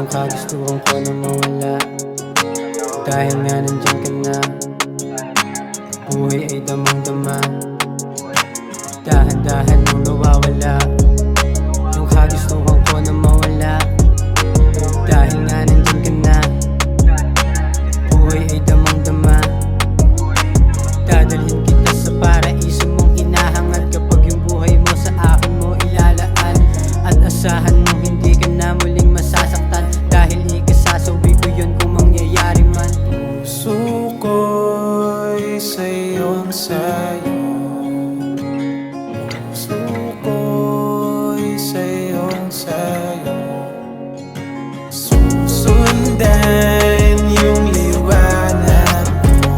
Yung kagustuhan ko na mawala, dahil nga nandiyan ka na. Buhay ay damang-dama, dahan-dahan mong nawawala. Yung kagustuhan ko na mawala, dahil nga nandiyan ka na. Buhay ay damang-dama, dadalhin kita sa paraiso mong hinahangad. Kapag yung buhay mo sa akin mo ilalaan, at asahan mong hindi ka na muling masasaktan, dahil ikasasawi ko yun kung mangyayari man. Puso ko'y sa'yong sayo, puso ko'y sa'yong sayo. Susundan yung liwanag mo,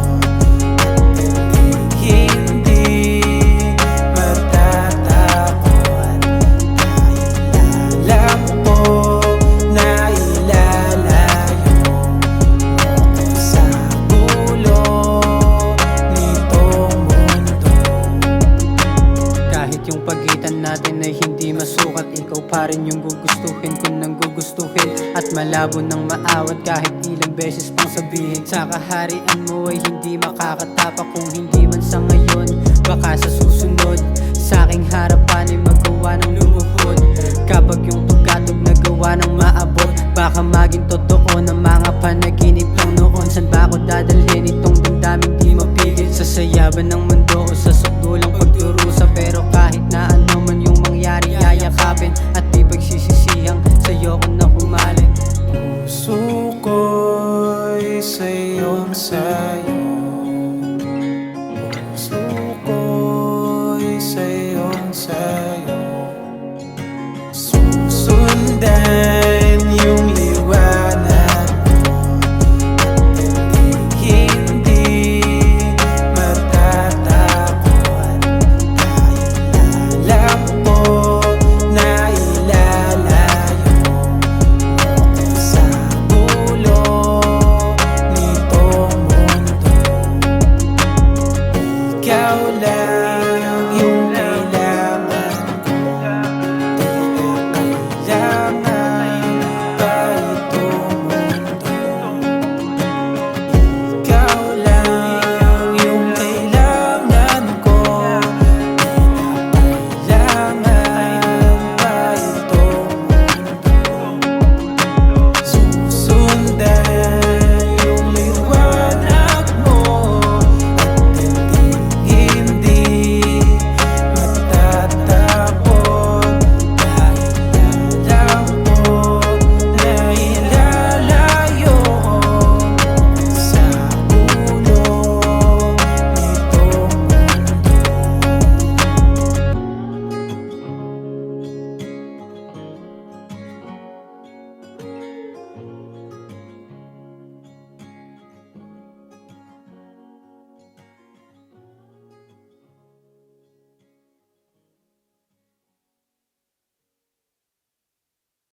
hindi matatakot. Alam ko na ilalayo ako sa gulo nitong mundo. Kahit yung pagitan natin ay hindi masukat, ikaw pa rin yung gugustuhin ko nang gugustuhin. At malabo ng maawat kahit ilang beses pang sabihin. Sa kaharian mo ay hindi makakatapak, kung hindi man sa ngayon, baka sa susunod. Sa aking harapan ay magawa ng lumuhod. Kapag yung tugatog na gawa ng maabot, baka maging totoo ng mga panaginip lang noon. San ba ako dadalhin itong damdaming di mapigil? Sa sayaban ng mundo o sa sukdulang pagdurusa. Pero kahit na ano man yung mangyari, yayakapin at di pagsisisihang sa'yo ko